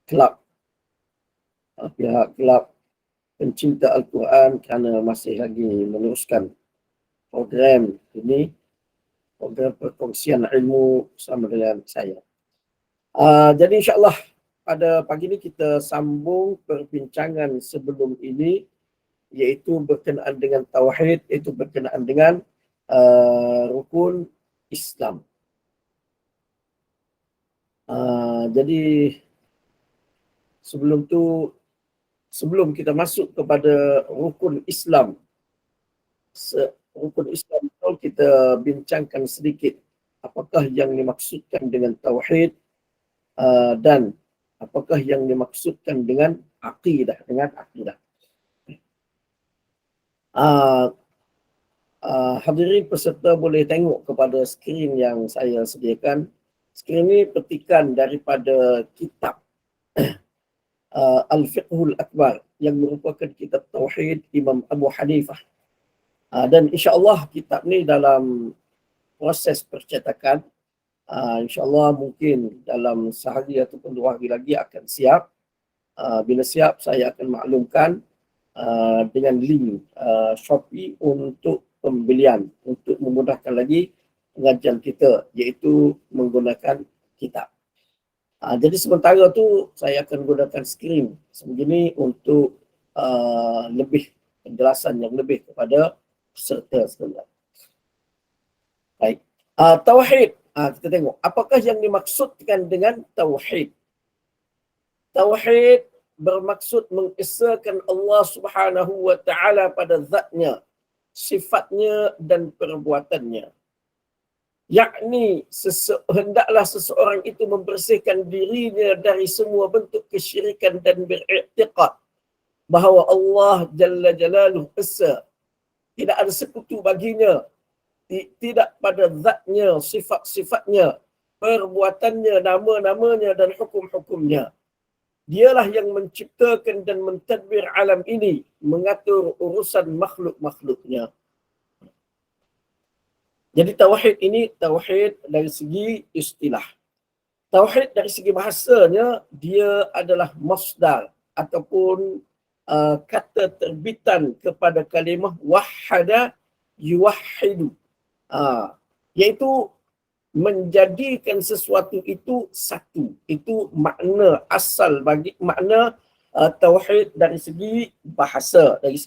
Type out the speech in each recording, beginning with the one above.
kelab pihak-kelab pencinta Al-Quran kerana masih lagi meneruskan program ini, program perkongsian ilmu bersama dengan saya. Jadi insyaAllah pada pagi ini kita sambung perbincangan sebelum ini, iaitu berkenaan dengan tauhid, iaitu berkenaan dengan rukun Islam. Jadi sebelum kita masuk kepada rukun Islam, rukun Islam itu kita bincangkan sedikit apakah yang dimaksudkan dengan tauhid dan apakah yang dimaksudkan dengan akidah, hadirin peserta boleh tengok kepada skrin yang saya sediakan. Skrin ini petikan daripada kitab Al-Fiqhul Akbar yang merupakan kitab Tauhid Imam Abu Hanifah. Dan insyaAllah kitab ni dalam proses percetakan. InsyaAllah mungkin dalam sehari ataupun 2 hari lagi akan siap. Bila siap saya akan maklumkan dengan link Shopee untuk pembelian, untuk memudahkan lagi pengajian kita, iaitu menggunakan kitab. Jadi sementara tu saya akan gunakan skrin sebegini untuk lebih penjelasan yang lebih kepada peserta sekalian. Baik. Tauhid. Kita tengok apakah yang dimaksudkan dengan tauhid. Tauhid bermaksud mengesakan Allah Subhanahu wa taala pada zatnya, sifatnya dan perbuatannya. Yakni hendaklah seseorang itu membersihkan dirinya dari semua bentuk kesyirikan dan beriktiqad bahawa Allah Jalla Jalaluhu Esa, tidak ada sekutu baginya, tidak pada zatnya, sifat-sifatnya, perbuatannya, nama-namanya dan hukum-hukumnya. Dialah yang menciptakan dan mentadbir alam ini, mengatur urusan makhluk-makhluknya. Jadi tauhid ini tauhid dari segi istilah. Tauhid dari segi bahasanya, dia adalah masdar ataupun kata terbitan kepada kalimah wahada yuwahhidu, iaitu menjadikan sesuatu itu satu. Itu makna asal bagi makna tauhid dari segi bahasa, dari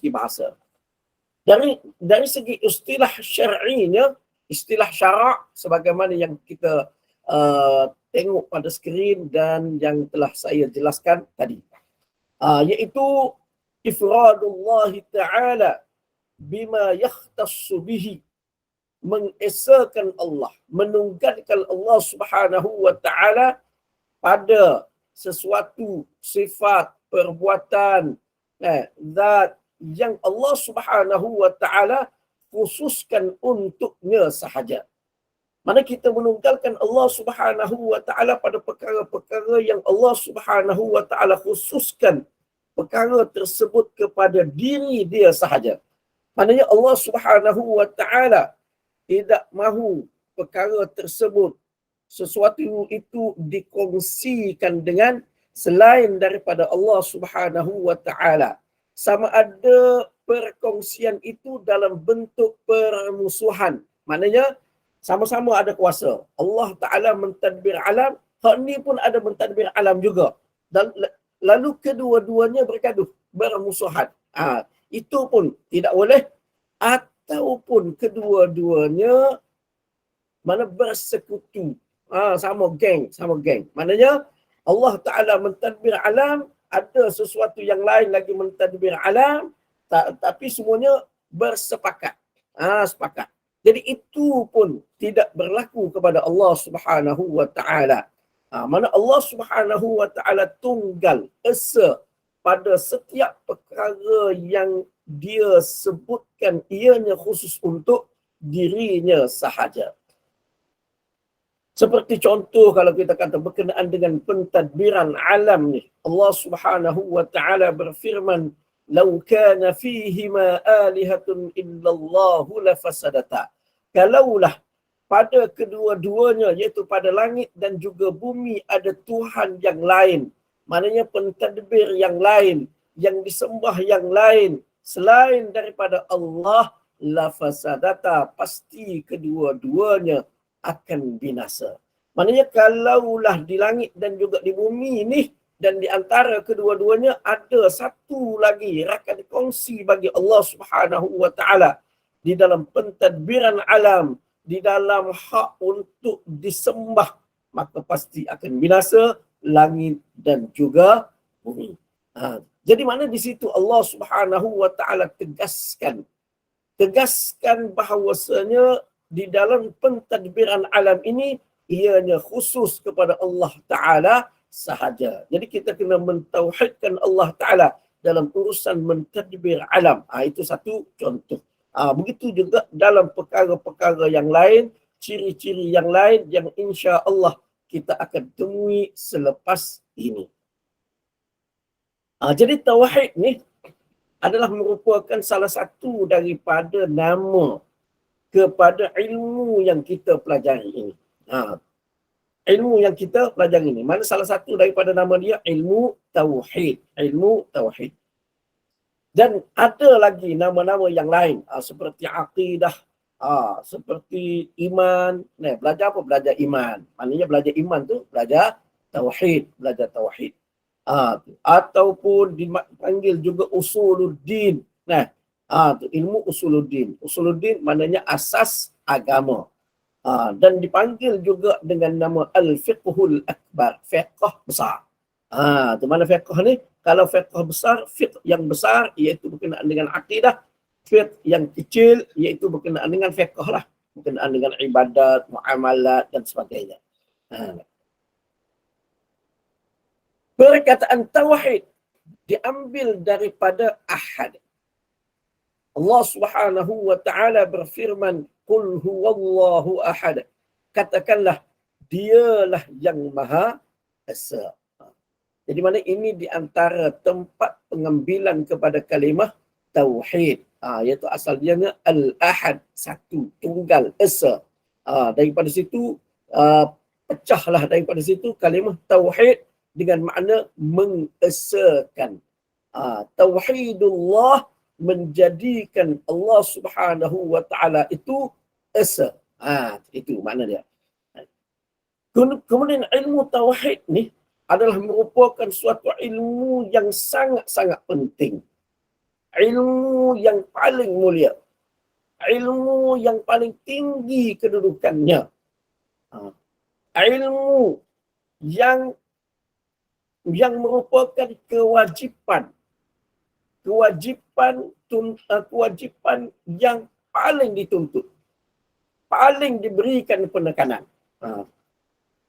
segi istilah syar'inya, istilah syarak sebagaimana yang kita tengok pada skrin dan yang telah saya jelaskan tadi, iaitu ifradullah ta'ala bima yakhtassu bihi, mengesakan Allah, menunggalkan Allah Subhanahu wa taala pada sesuatu sifat, perbuatan, zat yang Allah Subhanahu wa taala khususkan untuknya sahaja. Mana kita menunggalkan Allah Subhanahu wa taala pada perkara-perkara yang Allah Subhanahu wa taala khususkan perkara tersebut kepada diri dia sahaja. Maknanya Allah Subhanahu wa taala tidak mahu perkara tersebut, sesuatu itu dikongsikan dengan selain daripada Allah Subhanahu wa taala. Sama ada perkongsian itu dalam bentuk permusuhan. Maknanya sama-sama ada kuasa. Allah Ta'ala mentadbir alam, hak ni pun ada mentadbir alam juga. Dan lalu kedua-duanya bergaduh, bermusuhan. Itu pun tidak boleh. Ataupun kedua-duanya mana bersekutu. Sama geng. Maknanya Allah Ta'ala mentadbir alam, ada sesuatu yang lain lagi mentadbir alam, tapi semuanya bersepakat. Sepakat. Jadi itu pun tidak berlaku kepada Allah Subhanahu wa taala. Mana Allah Subhanahu wa taala tunggal esa pada setiap perkara yang dia sebutkan ianya khusus untuk dirinya sahaja. Seperti contoh kalau kita kata berkenaan dengan pentadbiran alam ni, Allah Subhanahu wa taala berfirman, "Lau kana fihima alihatun illallahu lafasadata." Kalaulah pada kedua-duanya, iaitu pada langit dan juga bumi, ada Tuhan yang lain, Maknanya pentadbir yang lain, yang disembah yang lain selain daripada Allah, la fasadata, pasti kedua-duanya akan binasa. Maknanya kalaulah di langit dan juga di bumi ni dan di antara kedua-duanya ada satu lagi rakan kongsi bagi Allah Subhanahu wa taala di dalam pentadbiran alam, di dalam hak untuk disembah, maka pasti akan binasa langit dan juga bumi. Jadi mana di situ Allah Subhanahu wa taala tegaskan bahawasanya di dalam pentadbiran alam ini ianya khusus kepada Allah Ta'ala sahaja. Jadi kita kena mentauhidkan Allah Ta'ala dalam urusan mentadbir alam. Itu satu contoh. Begitu juga dalam perkara-perkara yang lain, ciri-ciri yang lain yang insya Allah kita akan temui selepas ini. Jadi tauhid ni adalah merupakan salah satu daripada nama kepada ilmu yang kita pelajari ini. Ilmu yang kita pelajari ini. Mana salah satu daripada nama dia ilmu tauhid. Ilmu tauhid. Dan ada lagi nama-nama yang lain. Seperti aqidah. Seperti iman. Belajar apa? Belajar iman. Maknanya belajar iman tu belajar tauhid. Belajar tauhid. Ataupun dipanggil juga usuluddin. Ilmu usuluddin. Usuluddin maknanya asas agama. Dan dipanggil juga dengan nama al-fiqhul akbar, fiqh besar. Tu mana fiqh ni? Kalau fiqh besar, fiqh yang besar iaitu berkenaan dengan akidah, fiqh yang kecil iaitu berkenaan dengan fiqh lah, berkenaan dengan ibadat, muamalat dan sebagainya. Perkataan tauhid diambil daripada ahad. Allah Subhanahu wa taala berfirman, "Qul huwallahu ahad." Katakanlah, dialah yang Maha Esa. Jadi mana ini di antara tempat pengambilan kepada kalimah tauhid. Iaitu asal dia al-ahad, satu, tunggal, esa. Daripada situ pecahlah daripada situ kalimah tauhid dengan makna mengesakan. Tauhidullah menjadikan Allah Subhanahu wa taala itu esa. Itu makna dia. Kemudian ilmu tauhid ni adalah merupakan suatu ilmu yang sangat-sangat penting. Ilmu yang paling mulia. Ilmu yang paling tinggi kedudukannya. Ilmu yang merupakan kewajipan yang paling dituntut, paling diberikan penekanan.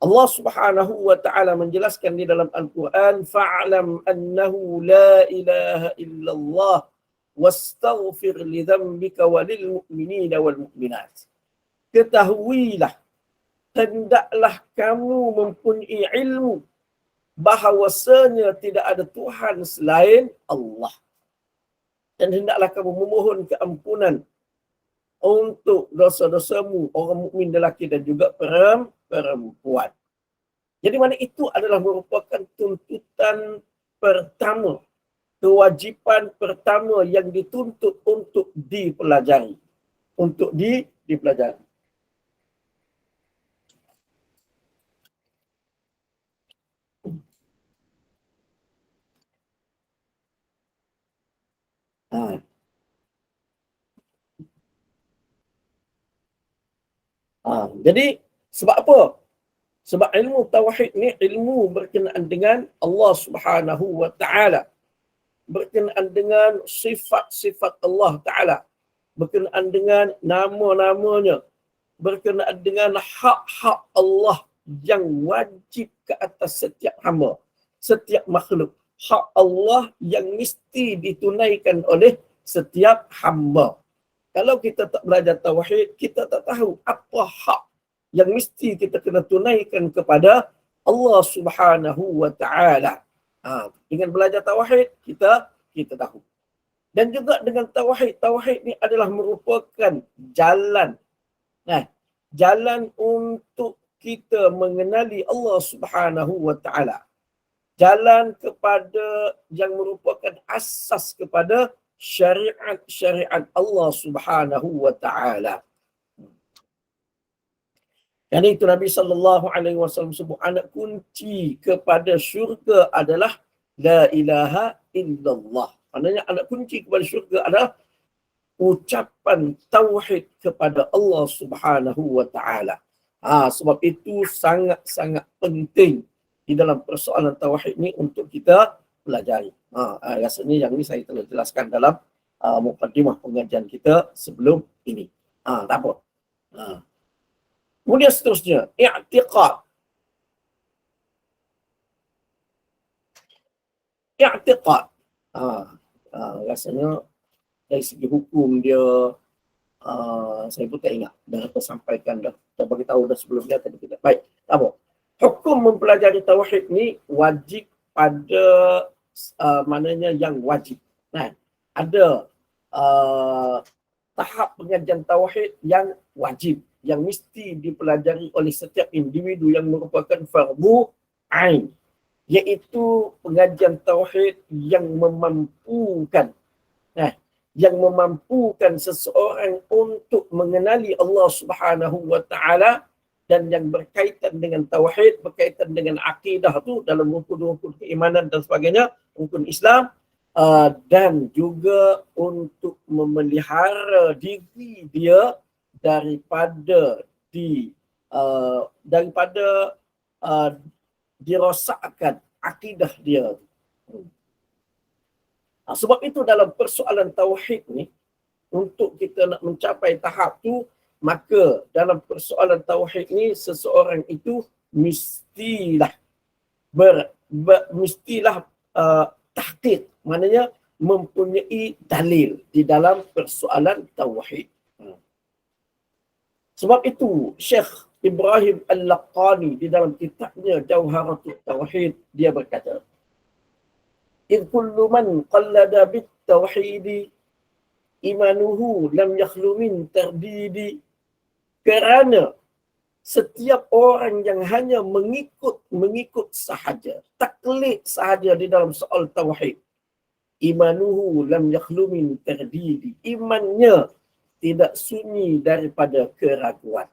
Allah Subhanahu wa taala menjelaskan di dalam Al-Quran, fa'lam annahu la ilaha illallah wastaghfir li dhanbika walil mu'minina wal mu'minat. Ketahuilah, hendaklah kamu mempunyai ilmu bahawasanya tidak ada Tuhan selain Allah. Dan hendaklah kamu memohon keampunan untuk dosa-dosamu, orang mukmin lelaki dan juga perempuan. Jadi mana itu adalah merupakan tuntutan pertama, kewajipan pertama yang dituntut untuk dipelajari. Untuk dipelajari. Jadi sebab apa? Sebab ilmu tauhid ni ilmu berkenaan dengan Allah Subhanahu wa taala, berkenaan dengan sifat-sifat Allah taala, berkenaan dengan nama-namanya, berkenaan dengan hak-hak Allah yang wajib ke atas setiap hamba, setiap makhluk. Hak Allah yang mesti ditunaikan oleh setiap hamba. Kalau kita tak belajar tauhid, kita tak tahu apa hak yang mesti kita kena tunaikan kepada Allah Subhanahu wa taala. Dengan belajar tauhid kita tahu. Dan juga dengan tauhid ni adalah merupakan jalan. Jalan untuk kita mengenali Allah Subhanahu wa taala. jalan kepada yang merupakan asas kepada syariat Allah Subhanahu wa taala. Dan itu Nabi sallallahu alaihi wasallam sebut anak kunci kepada syurga adalah la ilaha illallah. Maknanya anak kunci kepada syurga adalah ucapan tauhid kepada Allah Subhanahu wa taala. Sebab itu sangat-sangat penting di dalam persoalan tauhid ni untuk kita pelajari. Rasanya yang ni saya telah jelaskan dalam mukadimah pengajian kita sebelum ini. Tak apa. Kemudian seterusnya, i'tiqad. I'tiqad. Rasanya dari segi hukum dia saya pun tak ingat dah apa sampaikan dah. Saya bagi tahu dah sebelum dia tadi kita. Baik, tak apa. Hukum mempelajari tauhid ni wajib pada maknanya yang wajib. Ada tahap pengajian tauhid yang wajib, yang mesti dipelajari oleh setiap individu yang merupakan fardu ain, iaitu pengajian tauhid yang memampukan seseorang untuk mengenali Allah Subhanahu wa taala, dan yang berkaitan dengan tauhid, berkaitan dengan akidah tu dalam rukun-rukun keimanan dan sebagainya, rukun Islam, dan juga untuk memelihara diri dia daripada dirosakkan akidah dia. Sebab itu dalam persoalan tauhid ni, untuk kita nak mencapai tahap tu, maka dalam persoalan tauhid ni seseorang itu mestilah tahqiq, maknanya mempunyai dalil di dalam persoalan tauhid. Sebab itu Syekh Ibrahim Al-Laqani di dalam kitabnya Jauharatul Tauhid dia berkata, "Id kullu man qallada bit tauhidi imanuhu lam yakhlu min tardidi." Kerana setiap orang yang hanya mengikut sahaja, taklid sahaja di dalam soal tauhid, imanuhu lam yakhlu min tardidi, imannya tidak sunyi daripada keraguan.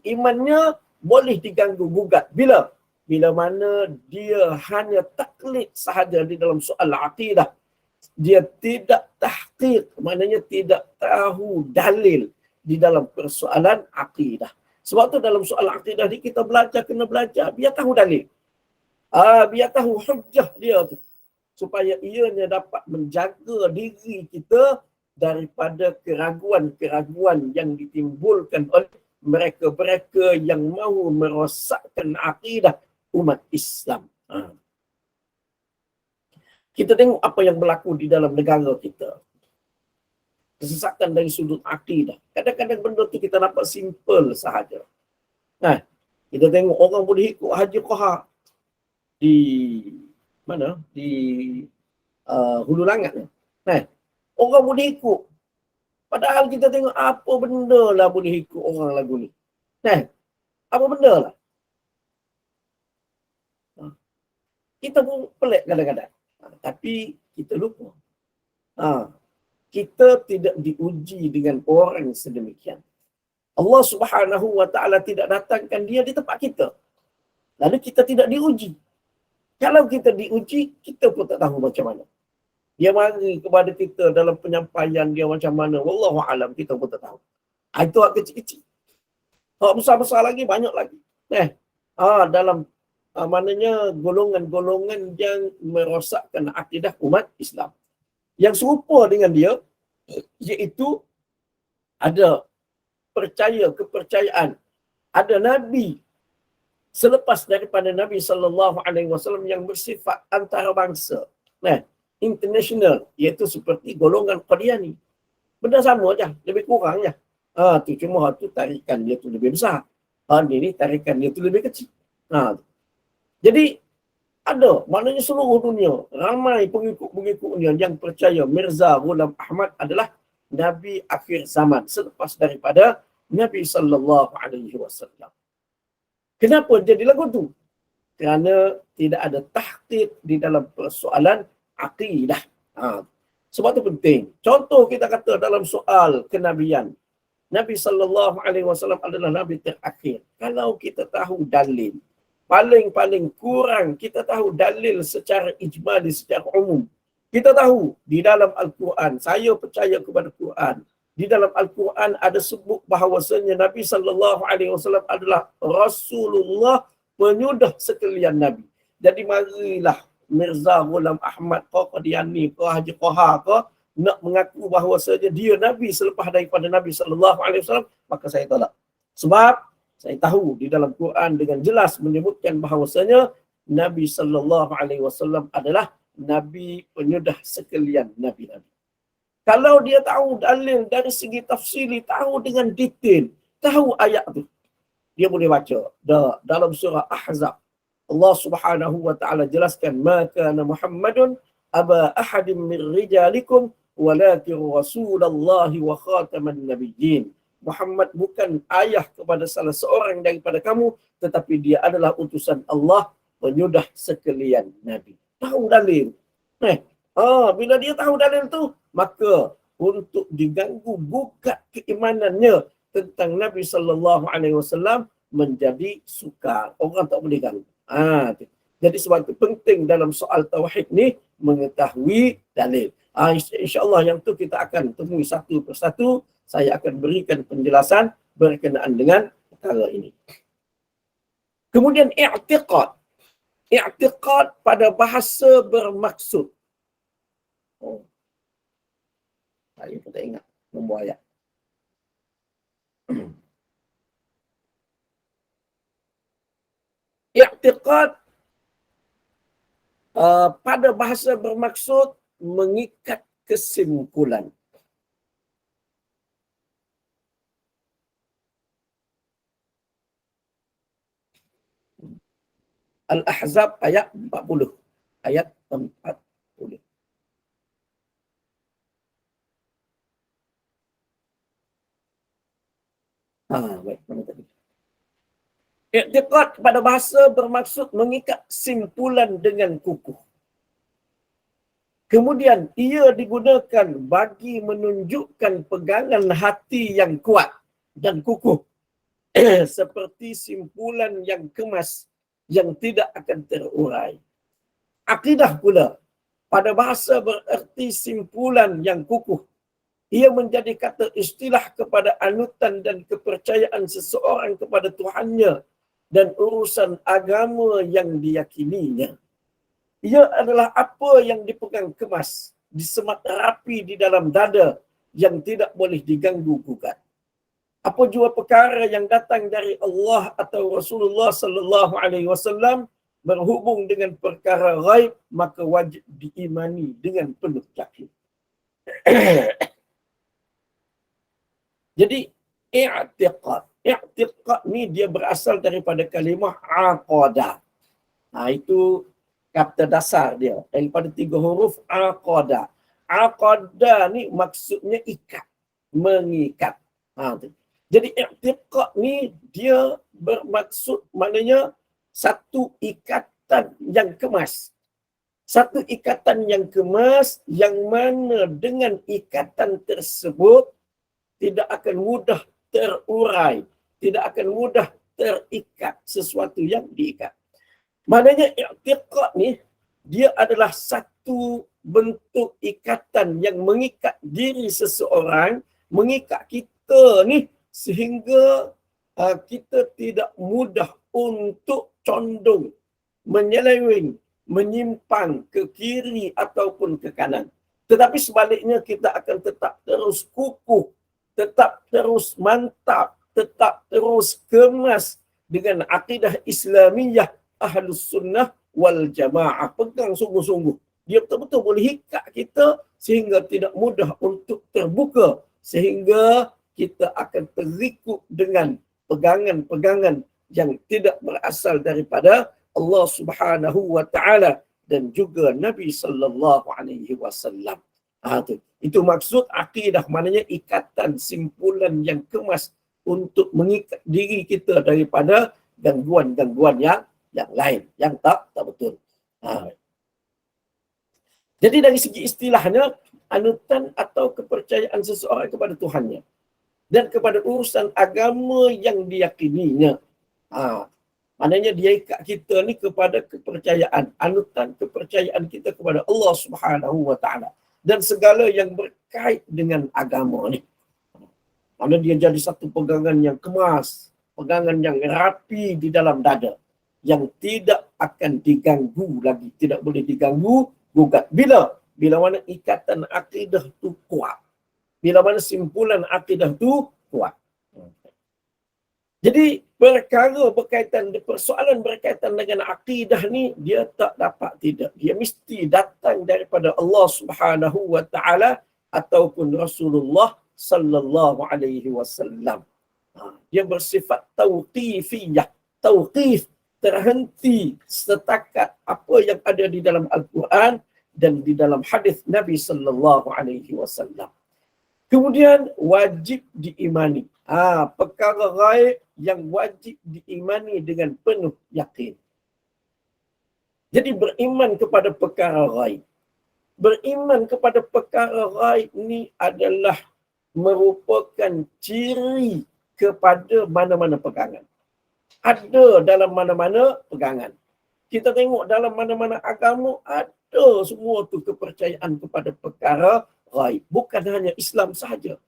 Imannya boleh diganggu gugat bila mana dia hanya taklid sahaja di dalam soal akidah, dia tidak tahqiq, maknanya tidak tahu dalil di dalam persoalan akidah. Sebab tu dalam soal akidah ni kita kena belajar biar tahu dalil, biar tahu hujjah dia tu, supaya ianya dapat menjaga diri kita daripada keraguan-keraguan yang ditimbulkan oleh mereka-mereka yang mahu merosakkan akidah umat Islam. Kita tengok apa yang berlaku di dalam negara kita. Kesesatan dari sudut akidah. Kadang-kadang benda tu kita nampak simple sahaja. Kita tengok orang boleh ikut Haji Qahar di mana? Di Hulu Langat. Orang boleh ikut. Padahal kita tengok apa benda lah boleh ikut orang lagu ni. Apa benda lah. Kita pun pelik kadang-kadang. Tapi kita lupa. Kita tidak diuji dengan orang sedemikian. Allah Subhanahu wa taala tidak datangkan dia di tempat kita. Lalu kita tidak diuji. Kalau kita diuji, kita pun tak tahu macam mana. Dia mari kepada kita dalam penyampaian dia macam mana, wallahu alam, kita pun tak tahu. Itu hak kecil-kecil. Hak besar-besar lagi, banyak lagi. Dalam maknanya golongan-golongan yang merosakkan akidah umat Islam. Yang serupa dengan dia, iaitu ada kepercayaan ada Nabi selepas daripada Nabi sallallahu alaihi wasallam yang bersifat antarabangsa, international, iaitu seperti golongan Qadiani. Benda sama aja, lebih kurang je. Tu cuma tu tarikan dia tu lebih besar. Ini tarikan dia tu lebih kecil. Jadi ada, maknanya seluruh dunia ramai pengikut-pengikutnya yang percaya Mirza Ghulam Ahmad adalah Nabi akhir zaman selepas daripada Nabi sallallahu alaihi wasallam. Kenapa jadi lagu tu? kerana tidak ada tahqiq di dalam persoalan akidah. Sebab itu penting. Contoh kita kata dalam soal kenabian, Nabi SAW adalah Nabi terakhir. Kalau kita tahu dalil, paling kurang kita tahu dalil secara ijmali, secara umum. Kita tahu di dalam Al-Quran, saya percaya kepada Quran. Di dalam Al-Quran ada sebut bahawasanya Nabi SAW adalah Rasulullah, penyudah sekalian Nabi. Jadi marilah Mirza Ghulam Ahmad ke Qadiani ke Haji Qoha ke nak mengaku bahawasanya dia Nabi selepas daripada Nabi SAW, maka saya tolak. Sebab saya tahu di dalam Quran dengan jelas menyebutkan bahawasanya Nabi SAW adalah Nabi penyudah sekalian Nabi-Nabi. Kalau dia tahu dalil dari segi tafsiri, tahu dengan detail, tahu ayat tu, dia boleh baca. Dalam surah Ahzab, Allah Subhanahu wa taala jelaskan, "Ma kana Muhammadun aba ahadin min rijalikum walakin Rasulullahi wa khataman nabiyyin." Muhammad bukan ayah kepada salah seorang daripada kamu, tetapi dia adalah utusan Allah, penyudah sekalian Nabi. Tahu dalil. Bila dia tahu dalil tu, maka untuk diganggu gugat keimanannya tentang Nabi SAW menjadi sukar. Orang tak boleh ganggu. Jadi sebab itu penting dalam soal tauhid ni mengetahui dalil. InsyaAllah yang tu kita akan temui satu persatu. Saya akan berikan penjelasan berkenaan dengan perkara ini. Kemudian i'tiqad. I'tiqad pada bahasa bermaksud. Saya pun tak ingat nombor ayat. I'tiqad pada bahasa bermaksud mengikat kesimpulan. Al-Ahzab ayat 40. Ayat 40. Baik, mana tadi? I'tiqad pada bahasa bermaksud mengikat simpulan dengan kukuh. Kemudian ia digunakan bagi menunjukkan pegangan hati yang kuat dan kukuh. Seperti simpulan yang kemas yang tidak akan terurai. Akidah pula pada bahasa bererti simpulan yang kukuh. Ia menjadi kata istilah kepada anutan dan kepercayaan seseorang kepada Tuhannya dan urusan agama yang diyakininya. Ia adalah apa yang dipegang kemas, disemat rapi di dalam dada yang tidak boleh diganggu gugat. Apa jua perkara yang datang dari Allah atau Rasulullah sallallahu alaihi wasallam berhubung dengan perkara ghaib, maka wajib diimani dengan penuh yakin. Jadi i'tiqad ni dia berasal daripada kalimah aqada. Itu kata dasar dia daripada 3 huruf aqada. Aqada ni maksudnya ikat, mengikat. Jadi i'tiqad ni dia bermaksud maknanya satu ikatan yang kemas. Satu ikatan yang kemas yang mana dengan ikatan tersebut tidak akan mudah terurai, tidak akan mudah terikat sesuatu yang diikat. Maknanya i'tiqad ni dia adalah satu bentuk ikatan yang mengikat diri seseorang, mengikat kita ni sehingga kita tidak mudah untuk condong, menyeleweng, menyimpang ke kiri ataupun ke kanan. Tetapi sebaliknya kita akan tetap terus kukuh, tetap terus mantap, tetap terus kemas dengan akidah Islamiyah Ahlus Sunnah wal Jamaah. Pegang sungguh-sungguh. Dia betul-betul boleh ikat kita sehingga tidak mudah untuk terbuka. Sehingga kita akan terikut dengan pegangan-pegangan yang tidak berasal daripada Allah Subhanahu wa taala dan juga Nabi sallallahu alaihi wasallam. Itu maksud akidah, maknanya ikatan simpulan yang kemas untuk mengikat diri kita daripada gangguan-gangguan yang lain yang tak betul. Jadi dari segi istilahnya, anutan atau kepercayaan seseorang kepada Tuhannya dan kepada urusan agama yang diyakininya. Maknanya dia ikat kita ni kepada kepercayaan, anutan kepercayaan kita kepada Allah Subhanahu wa taala dan segala yang berkait dengan agama ni. Maknanya dia jadi satu pegangan yang kemas, pegangan yang rapi di dalam dada, yang tidak akan diganggu lagi, tidak boleh diganggu gugat. Bila mana ikatan akidah tu kuat. Bila mana simpulan akidah tu kuat. Jadi persoalan berkaitan dengan akidah ni, dia tak dapat tidak. Dia mesti datang daripada Allah Subhanahu wa taala ataupun Rasulullah sallallahu alaihi wasallam. Dia bersifat tauqifiyah. Tauqif, terhenti setakat apa yang ada di dalam Al-Quran dan di dalam hadis Nabi sallallahu alaihi wasallam. Kemudian wajib diimani. Perkara ghaib yang wajib diimani dengan penuh yakin. Jadi beriman kepada perkara ghaib. Beriman kepada perkara ghaib ni adalah merupakan ciri kepada mana-mana pegangan. Ada dalam mana-mana pegangan. Kita tengok dalam mana-mana agama, ada semua tu kepercayaan kepada perkara ghaib. Bukan hanya Islam sahaja.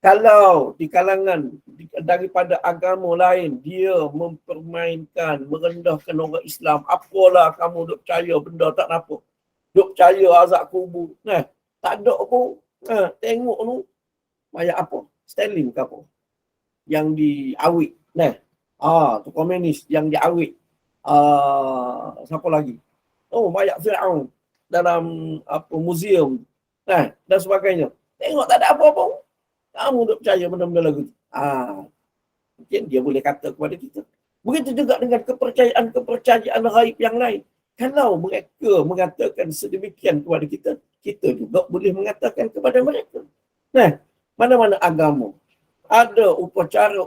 Kalau di kalangan daripada agama lain, dia mempermainkan, merendahkan orang Islam. Apalah kamu duk percaya benda tak apa. Duk percaya azab kubur. Tak ada pun. Tengok tu, mayat apa? Stalin ke apa? Yang di Awit. Tu komunis yang di Awit. Siapa lagi? Mayat Fir'aun dalam muzium. Dan sebagainya. Tengok tak ada apa-apa. Kamu tak percaya benda-benda lagu tu. Mungkin dia boleh kata kepada kita. Begitu juga dengan kepercayaan ghaib yang lain. Kalau mereka mengatakan sedemikian kepada kita, kita juga boleh mengatakan kepada mereka. Mana-mana agama ada upacara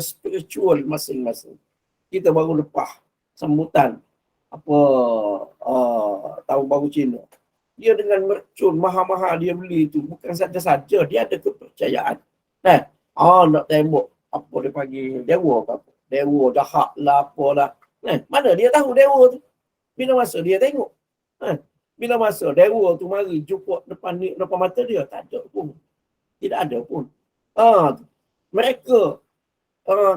spiritual masing-masing. Kita baru lepas sambutan tahun baru Cina. Dia dengan mercun mahal-mahal dia beli tu, bukan saja-saja dia ada kepercayaan. Nak tembok apa dia panggil dewa ke apa? Dewa jahat lah apalah. Mana dia tahu dewa tu? Bila masa dia tengok? Bila masa dewa tu mari jumpa depan mata dia, tak ada pun. Tidak ada pun. Mereka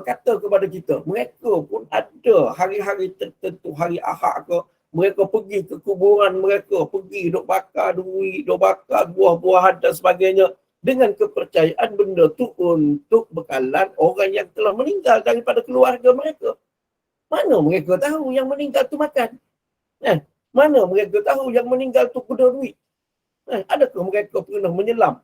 kata kepada kita, mereka pun ada hari-hari tertentu, hari Ahad ke, mereka pergi ke kuburan mereka, pergi duk bakar duit, duk bakar buah-buahan dan sebagainya, dengan kepercayaan benda tu untuk bekalan orang yang telah meninggal daripada keluarga mereka. Mana mereka tahu yang meninggal tu makan? Mana mereka tahu yang meninggal tu guna duit? Adakah mereka pernah menyelam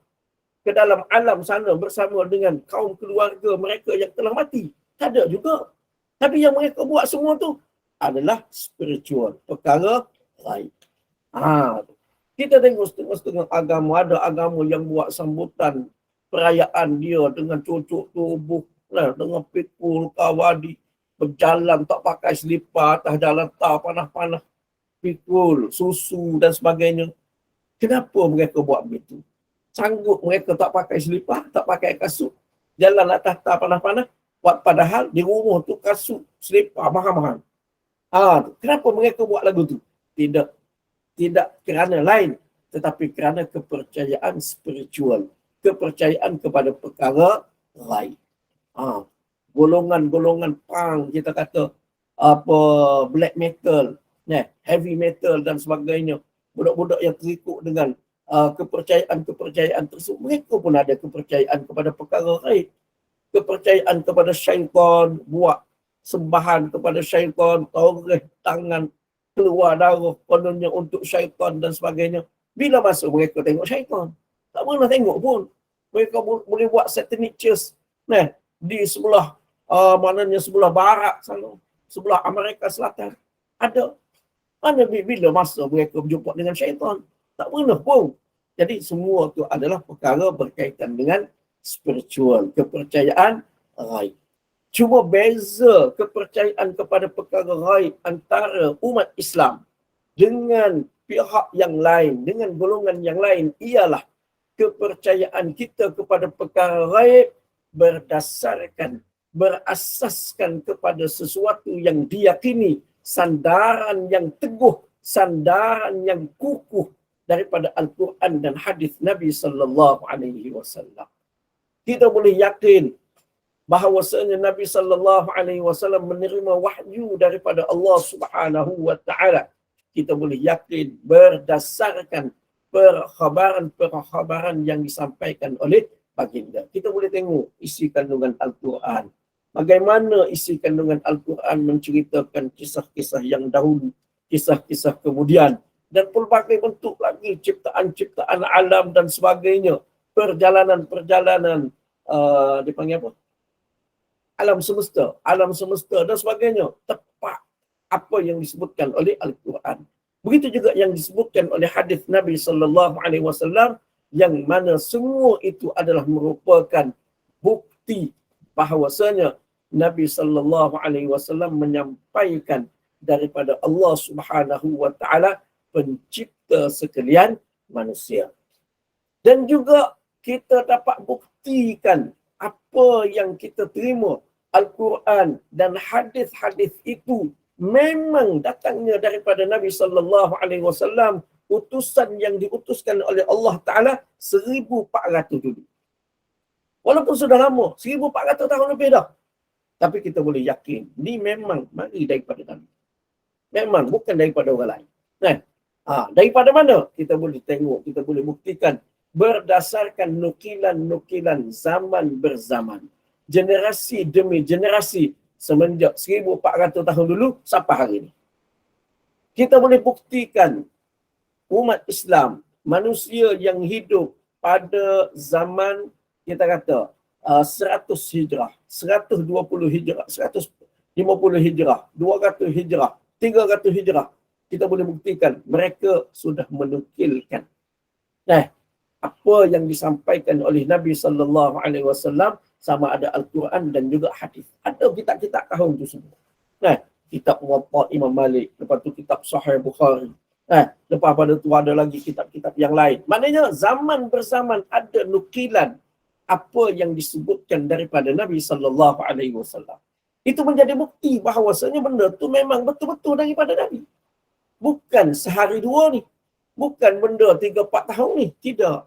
ke dalam alam sana bersama dengan kaum keluarga mereka yang telah mati? Tak ada juga. Tapi yang mereka buat semua tu adalah spiritual, perkara ghaib. Kita tengok setengah-setengah agama, ada agama yang buat sambutan perayaan dia dengan cucuk tubuh, dengan pikul, kawadi, berjalan tak pakai selipar atas jalan tar panas-panas, pikul, susu dan sebagainya. Kenapa mereka buat begitu? Sanggup mereka tak pakai selipar, tak pakai kasut, jalan atas tar panas-panas, padahal di rumah tu kasut, selipar mahal-mahal. Kenapa mereka buat lagu tu? Tidak kerana lain, tetapi kerana kepercayaan spiritual, kepercayaan kepada perkara ghaib. Golongan-golongan punk, kita kata black metal, heavy metal dan sebagainya, budak-budak yang terikut dengan kepercayaan-kepercayaan tersebut, mereka pun ada kepercayaan kepada perkara ghaib, kepercayaan kepada syaitan, buat sembahan kepada syaitan, toreh tangan, keluar darah kononnya untuk syaitan dan sebagainya. Bila masa mereka tengok syaitan? Tak pernah tengok pun. Mereka boleh buat satanic church di sebelah maknanya sebelah barat sana, sebelah Amerika Selatan. Ada. Mana bila masa mereka berjumpa dengan syaitan? Tak pernah pun. Jadi semua tu adalah perkara berkaitan dengan spiritual, kepercayaan ghaib. Cuma beza kepercayaan kepada perkara ghaib antara umat Islam dengan pihak yang lain, dengan golongan yang lain ialah kepercayaan kita kepada perkara ghaib berasaskan kepada sesuatu yang diyakini, sandaran yang teguh, sandaran yang kukuh daripada Al-Quran dan hadis Nabi sallallahu alaihi wasallam. Kita boleh yakin bahawasanya Nabi sallallahu alaihi wasallam menerima wahyu daripada Allah Subhanahu wa taala. Kita boleh yakin berdasarkan perkhabaran yang disampaikan oleh baginda. Kita boleh tengok isi kandungan Al-Quran. Bagaimana isi kandungan Al-Quran menceritakan kisah-kisah yang dahulu, kisah-kisah kemudian, dan pelbagai bentuk lagi ciptaan-ciptaan alam dan sebagainya. Perjalanan-perjalanan, dipanggil apa? Alam semesta dan sebagainya. Tepat apa yang disebutkan oleh Al-Quran. Begitu juga yang disebutkan oleh hadis Nabi sallallahu alaihi wasallam, yang mana semua itu adalah merupakan bukti bahawasanya Nabi sallallahu alaihi wasallam menyampaikan daripada Allah Subhanahu wa taala, pencipta sekalian manusia. Dan juga kita dapat buktikan apa yang kita terima, Al-Quran dan hadis-hadis itu memang datangnya daripada Nabi sallallahu alaihi wasallam, utusan yang diutuskan oleh Allah Taala 1400 dulu. Walaupun sudah lama, 1400 tahun lebih dah. Tapi kita boleh yakin, ni memang mari daripada Nabi. Memang bukan daripada orang lain. Kan? Daripada mana? Kita boleh tengok, kita boleh buktikan berdasarkan nukilan-nukilan zaman berzaman. Generasi demi generasi semenjak 1400 tahun dulu sampai hari ini. Kita boleh buktikan umat Islam, manusia yang hidup pada zaman kita kata 100 hijrah, 120 hijrah, 150 hijrah, 200 hijrah, 300 hijrah. Kita boleh buktikan mereka sudah menukilkan apa yang disampaikan oleh Nabi sallallahu alaihi wasallam, sama ada Al-Quran dan juga hadis. Ada kitab-kitab tahun tu semua. Kitab Muwatta Imam Malik, lepas tu kitab Sahih Bukhari. Lepas pada tu ada lagi kitab-kitab yang lain. Maknanya zaman berzaman ada nukilan apa yang disebutkan daripada Nabi sallallahu alaihi wasallam. Itu menjadi bukti bahawasanya benda tu memang betul-betul daripada Nabi. Bukan sehari dua ni. Bukan benda 3-4 tahun ni. Tidak.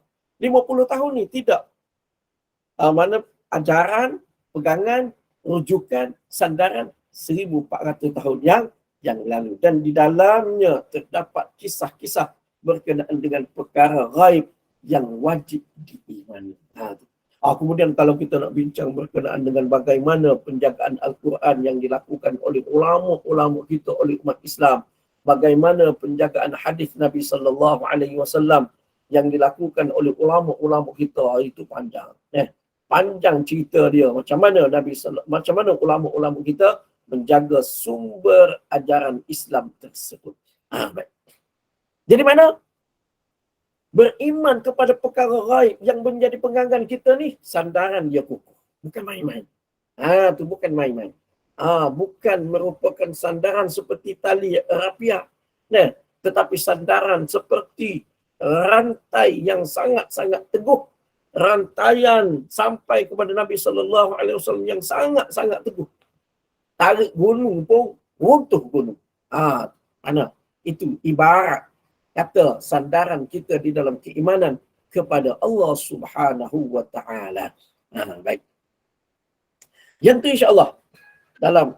50 tahun ni. Tidak. Mana ajaran, pegangan, rujukan, sandaran 1400 tahun yang lalu. Dan di dalamnya terdapat kisah-kisah berkenaan dengan perkara ghaib yang wajib diimani. Kemudian kalau kita nak bincang berkenaan dengan bagaimana penjagaan Al-Quran yang dilakukan oleh ulama-ulama kita, oleh umat Islam, bagaimana penjagaan hadis Nabi sallallahu alaihi wasallam yang dilakukan oleh ulama-ulama kita, itu panjang. Panjang cerita dia macam mana ulama-ulama kita menjaga sumber ajaran Islam tersebut. Baik. Jadi mana beriman kepada perkara ghaib yang menjadi pegangan kita ni, sandaran dia kukuh. Bukan main-main. Tu bukan main-main. Bukan merupakan sandaran seperti tali rapiak. Tetapi sandaran seperti rantai yang sangat-sangat teguh. Rantaian sampai kepada Nabi sallallahu alaihi wasallam yang sangat-sangat teguh. Tarik gunung pun runtuh gunung. Mana? Itu ibarat kata sandaran kita di dalam keimanan kepada Allah Subhanahu wa taala. Baik. Yang tu insya-Allah dalam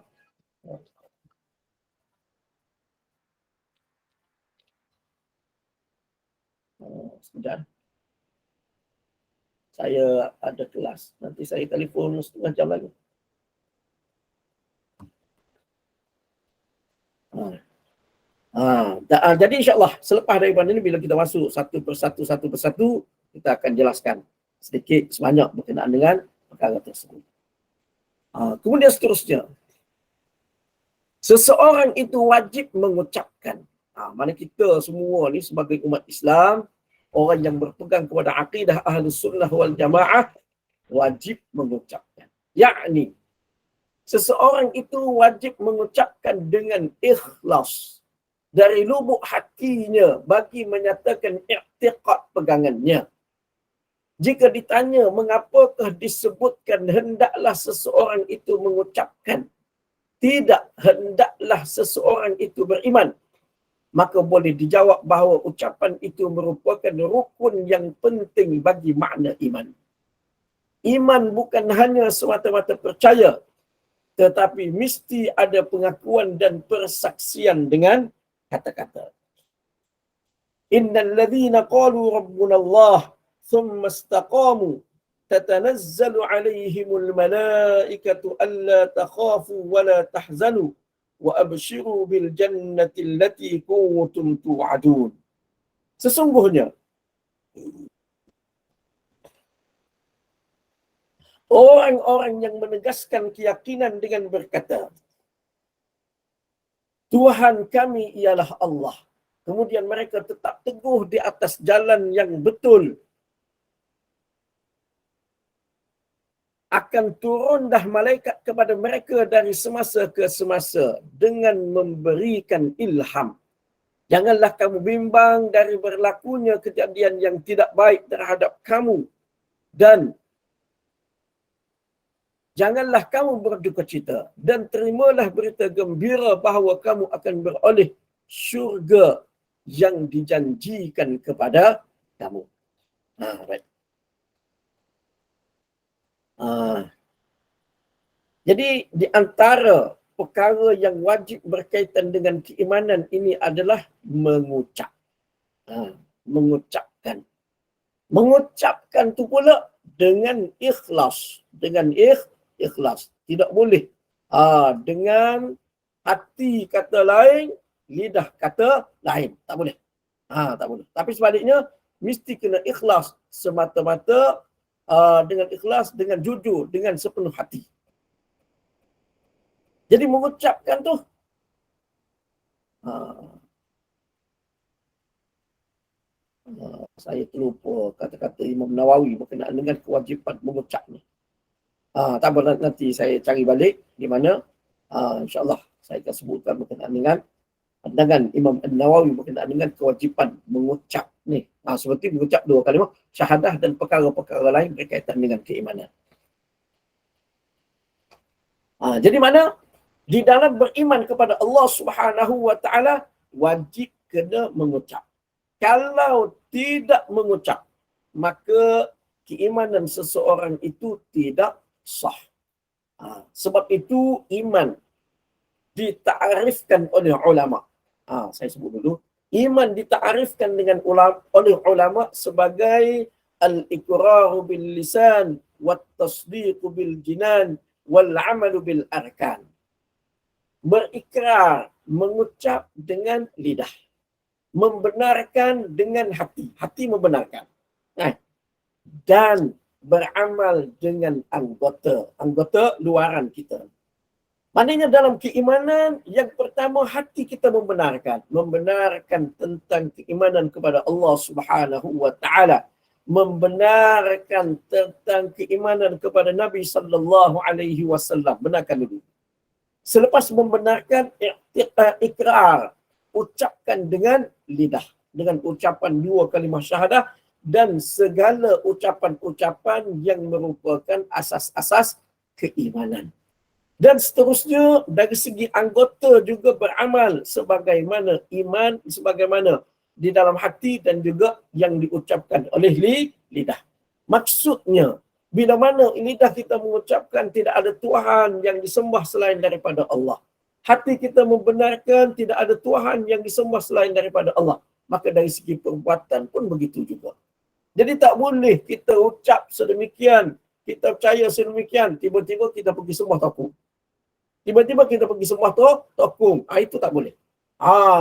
sekejap. Saya ada kelas. Nanti saya telefon setengah jam lagi. Jadi insya-Allah selepas daripada ini, bila kita masuk satu persatu, kita akan jelaskan sedikit sebanyak berkenaan dengan perkara tersebut. Kemudian seterusnya, seseorang itu wajib mengucapkan. Mana kita semua ni sebagai umat Islam, orang yang berpegang kepada akidah Ahlus Sunnah wal Jamaah, wajib mengucapkan. Yakni seseorang itu wajib mengucapkan dengan ikhlas dari lubuk hatinya bagi menyatakan i'tiqad pegangannya. Jika ditanya mengapakah disebutkan hendaklah seseorang itu mengucapkan, tidak hendaklah seseorang itu beriman, maka boleh dijawab bahawa ucapan itu merupakan rukun yang penting bagi makna iman. Iman bukan hanya semata-mata percaya, tetapi mesti ada pengakuan dan persaksian dengan kata-kata. Innal ladzina qalu rabbuna Allah thumma istaqamu tatanazzalu alaihimul malaikatu alla takhafu wa la tahzanu wa abshiru bil jannati allati kuntum tu'adun. Sesungguhnya orang-orang yang menegaskan keyakinan dengan berkata, Tuhan kami ialah Allah. Kemudian mereka tetap teguh di atas jalan yang betul. Akan turunlah malaikat kepada mereka dari semasa ke semasa dengan memberikan ilham. Janganlah kamu bimbang dari berlakunya kejadian yang tidak baik terhadap kamu. Dan janganlah kamu berduka cita. Dan terimalah berita gembira bahawa kamu akan beroleh syurga yang dijanjikan kepada kamu. Baik. Jadi di antara perkara yang wajib berkaitan dengan keimanan ini adalah mengucap. Mengucapkan. Mengucapkan tu pula dengan ikhlas. Dengan ikhlas. Tidak boleh dengan hati kata lain, lidah kata lain. Tak boleh. Tak boleh. Tapi sebaliknya, mesti kena ikhlas semata-mata, dengan ikhlas, dengan jujur, dengan sepenuh hati. Jadi mengucapkan tu, saya terlupa kata-kata Imam Nawawi berkenaan dengan kewajipan mengucap ni. Tak apa, nanti saya cari balik di mana, insyaAllah saya akan sebutkan berkenaan dengan pandangan Imam Nawawi berkenaan dengan kewajipan mengucap ni. Seperti mengucap dua kalimah syahadah dan perkara-perkara lain berkaitan dengan keimanan. Jadi mana? Di dalam beriman kepada Allah Subhanahu wa taala wajib kena mengucap. Kalau tidak mengucap, maka keimanan seseorang itu tidak sah. Sebab itu iman ditaarifkan oleh ulama. Saya sebut dulu. Iman ditaarifkan dengan oleh ulama sebagai al-iqraru bil lisan wat tasdiqu bil jinan wal amalu bil arkan. Berikrar, mengucap dengan lidah, membenarkan dengan hati, hati membenarkan, dan beramal dengan anggota luaran kita. Maknanya dalam keimanan, yang pertama hati kita membenarkan tentang keimanan kepada Allah Subhanahu wa taala, membenarkan tentang keimanan kepada Nabi sallallahu alaihi wasallam. Benarkan dulu. Selepas membenarkan, ikrar, ucapkan dengan lidah, dengan ucapan dua kalimah syahadah dan segala ucapan-ucapan yang merupakan asas-asas keimanan. Dan seterusnya dari segi anggota juga beramal sebagaimana iman, sebagaimana di dalam hati dan juga yang diucapkan oleh lidah. Maksudnya, bila mana lidah kita mengucapkan tidak ada Tuhan yang disembah selain daripada Allah, hati kita membenarkan tidak ada Tuhan yang disembah selain daripada Allah, maka dari segi perbuatan pun begitu juga. Jadi tak boleh kita ucap sedemikian, kita percaya sedemikian, tiba-tiba kita pergi sembah tokong. Tiba-tiba kita pergi sembah tokong. Itu tak boleh.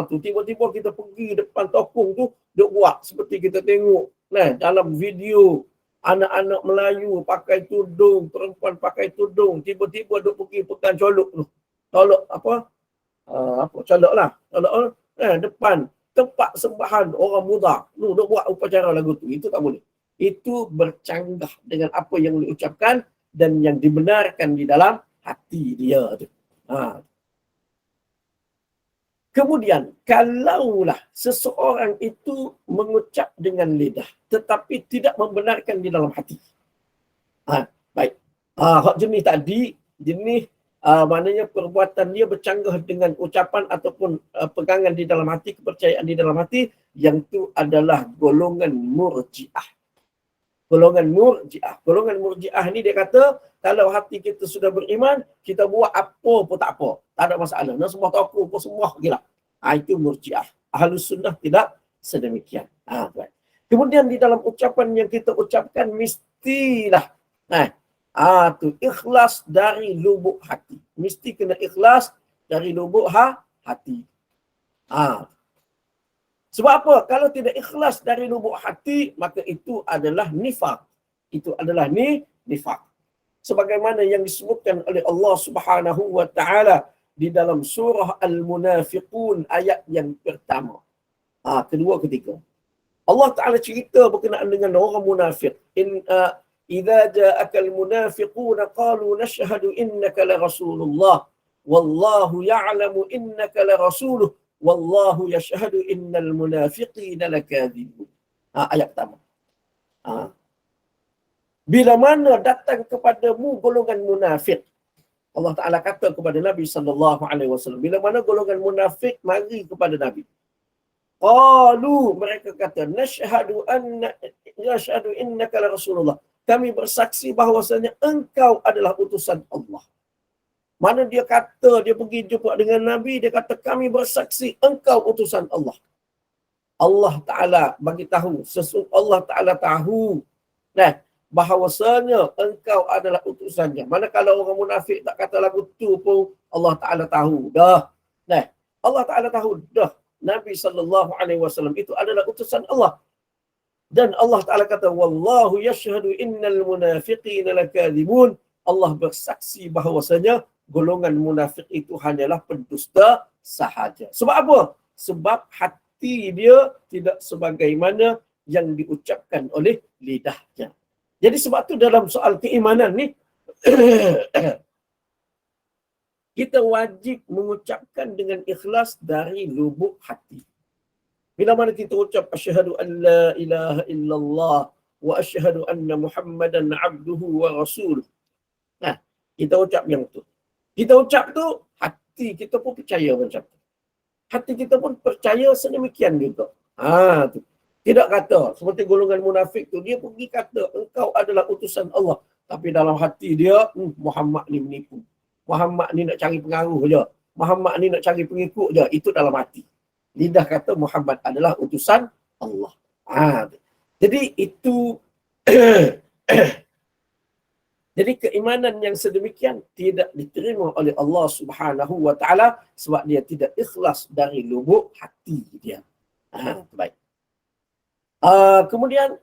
Tu tiba-tiba kita pergi depan tokong tu, duk buat seperti kita tengok dalam video anak-anak Melayu pakai tudung, perempuan pakai tudung, tiba-tiba duk pergi pegang colok tu. Colok colok lah. Depan tempat sembahan orang muda. Duk buat upacara lagu tu. Itu tak boleh. Itu bercanggah dengan apa yang diucapkan dan yang dibenarkan di dalam hati dia tu. Kemudian, kalaulah seseorang itu mengucap dengan lidah tetapi tidak membenarkan di dalam hati. Baik. Hak jenis tadi, jenis maknanya perbuatan dia bercanggah dengan ucapan ataupun pegangan di dalam hati, kepercayaan di dalam hati, yang itu adalah golongan murji'ah. Golongan murji'ah. Golongan murji'ah ni dia kata, kalau hati kita sudah beriman, kita buat apa pun tak apa. Tak ada masalah. Nak sembah toko pun sembah gila. Itu murji'ah. Ahlus sunnah tidak sedemikian. Kemudian di dalam ucapan yang kita ucapkan, mestilah tu ikhlas dari lubuk hati. Mesti kena ikhlas dari lubuk hati. Sebab apa? Kalau tidak ikhlas dari lubuk hati, maka itu adalah nifaq. Itu adalah nifaq. Sebagaimana yang disebutkan oleh Allah Subhanahu wa taala di dalam surah Al-Munafiqun ayat yang pertama. Kedua, ketiga. Allah Taala cerita berkenaan dengan orang munafik. Idza ja'akal munafiquna qalu nashhadu innaka la rasulullah wallahu ya'lamu innaka la rasuluh wallahu yashhadu innal munafiqina lakadzibun. Ayat pertama. Bila mana datang kepadamu golongan munafik, Allah Taala kata kepada Nabi sallallahu alaihi wasallam, bila mana golongan munafik mari kepada Nabi, qalu, mereka kata, nashhadu innaka la rasulullah, kami bersaksi bahawasanya engkau adalah utusan Allah. Mana dia kata, dia pergi jumpa dengan Nabi, dia kata kami bersaksi engkau utusan Allah. Allah Ta'ala bagi tahu, Allah Ta'ala tahu bahawasanya engkau adalah utusannya. Mana kalau orang munafik tak kata lagu tu pun Allah Ta'ala tahu dah. Allah Ta'ala tahu dah Nabi sallallahu alaihi wasallam itu adalah utusan Allah. Dan Allah Ta'ala kata, wallahu yashhadu innal munafiqina lakadzibun. Allah bersaksi bahawasanya golongan munafik itu hanyalah pendusta sahaja. Sebab apa? Sebab hati dia tidak sebagaimana yang diucapkan oleh lidahnya. Jadi sebab tu dalam soal keimanan ni, kita wajib mengucapkan dengan ikhlas dari lubuk hati. Bila mana kita ucap asyhadu an la ilaha illallah wa asyhadu anna Muhammadan abduhu wa rasuluh. Kita ucap yang tu. Kita ucap tu, hati kita pun percaya macam tu. Hati kita pun percaya sedemikian juga. Tu. Tidak kata seperti golongan munafik tu, dia pergi kata engkau adalah utusan Allah, tapi dalam hati dia Muhammad ni menipu. Muhammad ni nak cari pengaruh je. Muhammad ni nak cari pengikut je. Itu dalam hati. Lidah kata Muhammad adalah utusan Allah. Jadi itu jadi keimanan yang sedemikian tidak diterima oleh Allah Subhanahu wa taala sebab dia tidak ikhlas dari lubuk hati dia. Baik. Kemudian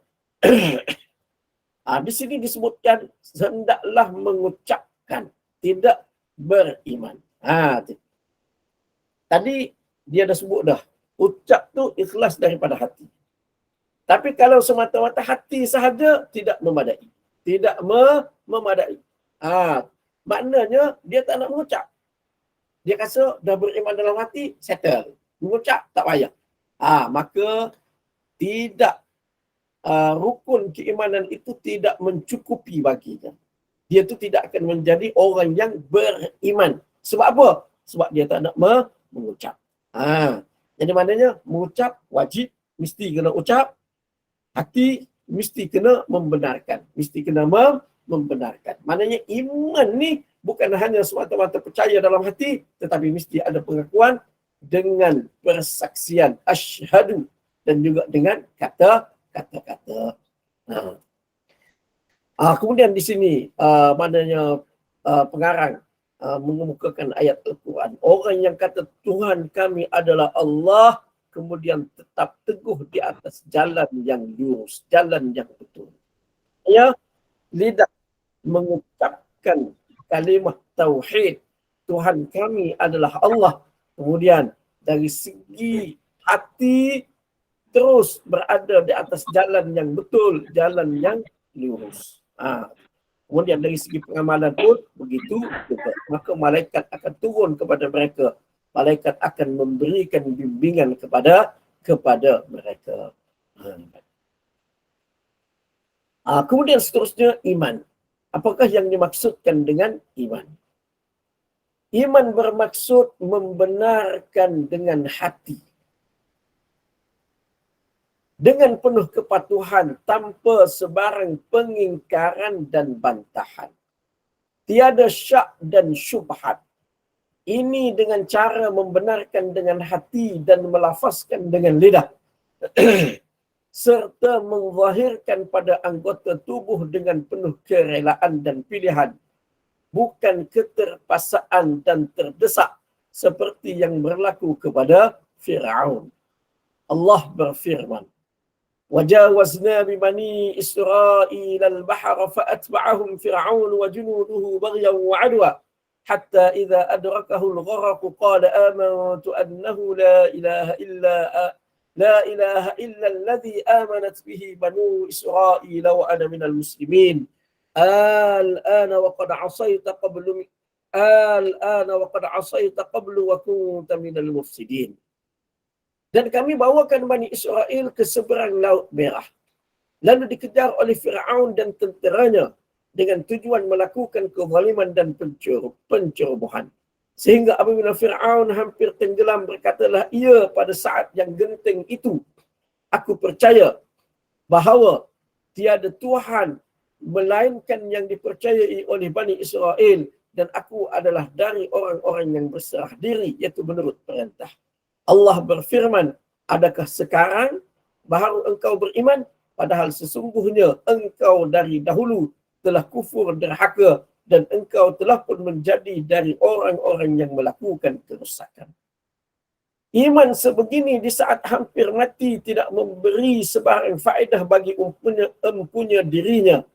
di sini disebutkan hendaklah mengucapkan, tidak beriman. Tadi dia dah sebut dah, ucap tu ikhlas daripada hati. Tapi kalau semata-mata hati sahaja, tidak memadai. Tidak memadai. Maknanya dia tak nak mengucap. Dia rasa dah beriman dalam hati, settle. Mengucap tak payah. Maka tidak, rukun keimanan itu tidak mencukupi baginya. Dia tu tidak akan menjadi orang yang beriman. Sebab apa? Sebab dia tak nak mengucap. Jadi maknanya mengucap wajib, mesti kena ucap. Hati mesti kena membenarkan. Mesti kena membenarkan. Maknanya iman ni bukan hanya semata-mata percaya dalam hati, tetapi mesti ada pengakuan dengan persaksian asyhadu dan juga dengan kata-kata. Kemudian di sini maknanya pengarang mengemukakan ayat Al-Quran. Orang yang kata Tuhan kami adalah Allah, kemudian tetap teguh di atas jalan yang lurus, jalan yang betul. Ya, lidah mengucapkan kalimah tauhid, Tuhan kami adalah Allah. Kemudian dari segi hati terus berada di atas jalan yang betul, jalan yang lurus. Kemudian dari segi pengamalan pun begitu juga. Maka malaikat akan turun kepada mereka. Malaikat akan memberikan bimbingan kepada mereka. Kemudian seterusnya iman. Apakah yang dimaksudkan dengan iman? Iman bermaksud membenarkan dengan hati, dengan penuh kepatuhan tanpa sebarang pengingkaran dan bantahan. Tiada syak dan syubhat. Ini dengan cara membenarkan dengan hati dan melafazkan dengan lidah. Serta menzahirkan pada anggota tubuh dengan penuh kerelaan dan pilihan. Bukan keterpaksaan dan terdesak seperti yang berlaku kepada Fir'aun. Allah berfirman, وَجَاوَزْنَا بِبَنِي إِسْرَائِيلَ الْبَحْرَ فَأَتْبَعَهُمْ فِرْعَوْنُ وَجُنُودُهُ بَغْيًا وَعَدْوًا حَتَّى إِذَا أَدْرَكَهُ الْغَرَقُ قَالَ آمَنْتُ أَنَّهُ لا إله إلا الذي آمنت به بنو إسرائيل وأنا من المسلمين الآن وقد عصيت قبل وكنت من المفسدين. Dan kami bawakan Bani Israel ke seberang Laut Merah. Lalu dikejar oleh Fir'aun dan tenteranya dengan tujuan melakukan kezaliman dan pencerobohan. Sehingga apabila Fir'aun hampir tenggelam, berkatalah ia pada saat yang genting itu, aku percaya bahawa tiada Tuhan melainkan yang dipercayai oleh Bani Israel dan aku adalah dari orang-orang yang berserah diri, iaitu menurut perintah. Allah berfirman, adakah sekarang baru engkau beriman? Padahal sesungguhnya engkau dari dahulu telah kufur derhaka dan engkau telah pun menjadi dari orang-orang yang melakukan kerosakan. Iman sebegini di saat hampir mati tidak memberi sebarang faedah bagi empunya dirinya.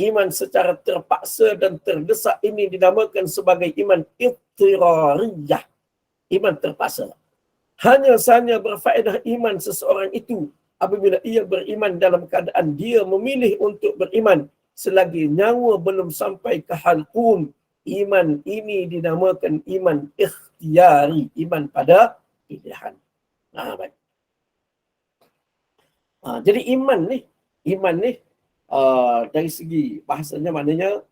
Iman secara terpaksa dan terdesak ini dinamakan sebagai iman ittirariyah. Iman terpaksa. Hanya sahaja berfaedah iman seseorang itu apabila ia beriman dalam keadaan dia memilih untuk beriman selagi nyawa belum sampai ke halqum. Iman ini dinamakan iman ikhtiyari, iman pada pilihan. Baik. Jadi iman ni dari segi bahasanya maknanya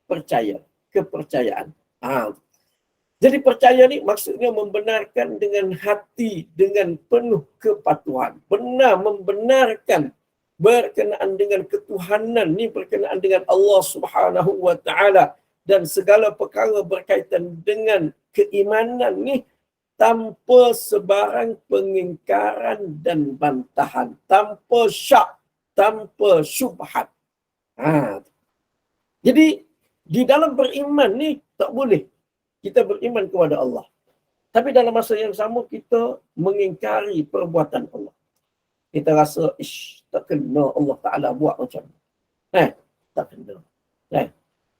percaya, kepercayaan. Jadi percaya ni maksudnya membenarkan dengan hati, dengan penuh kepatuhan. Benar membenarkan berkenaan dengan ketuhanan ni, berkenaan dengan Allah Subhanahu wa taala dan segala perkara berkaitan dengan keimanan ni tanpa sebarang pengingkaran dan bantahan, tanpa syak, tanpa syubhat. Jadi di dalam beriman ni tak boleh kita beriman kepada Allah, tapi dalam masa yang sama kita mengingkari perbuatan Allah. Kita rasa tak kena Allah Ta'ala buat macam ni. Tak kena.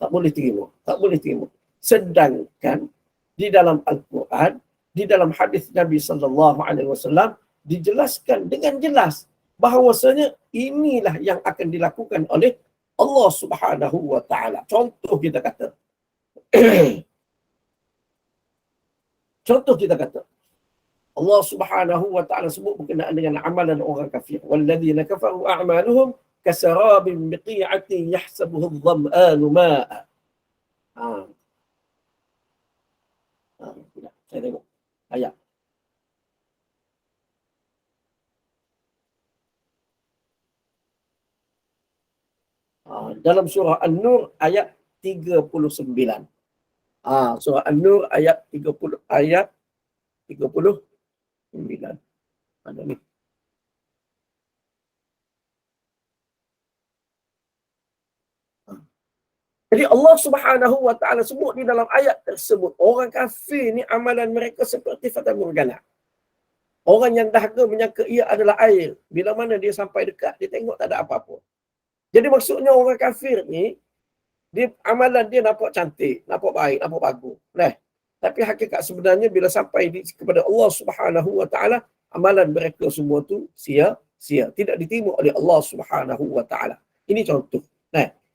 Tak boleh terima. Sedangkan di dalam Al-Quran, di dalam hadis Nabi SAW dijelaskan dengan jelas bahawasanya inilah yang akan dilakukan oleh Allah Subhanahu wa Ta'ala. Contoh kita kata Allah Subhanahu wa Ta'ala sebut berkenaan dengan amalan orang kafir. Walladzina kafaru a'maluhum kasarabin biqi'atin yahsabuhu adh-dham'anu ma'a. Saya tengok ayat. Dalam surah An-Nur ayat 39. Surah An-Nur ayat 39. Ada ni. Jadi Allah Subhanahu wa Ta'ala sebut di dalam ayat tersebut, orang kafir ni amalan mereka seperti fata morgana. Orang yang dahaga menyangka ia adalah air. Bila mana dia sampai dekat, dia tengok tak ada apa-apa. Jadi maksudnya orang kafir ni, amalan dia nampak cantik, nampak baik, nampak bagus. Tapi hakikat sebenarnya bila sampai kepada Allah Subhanahu wa Ta'ala, amalan mereka semua tu sia-sia. Tidak diterima oleh Allah Subhanahu wa Ta'ala. Ini contoh.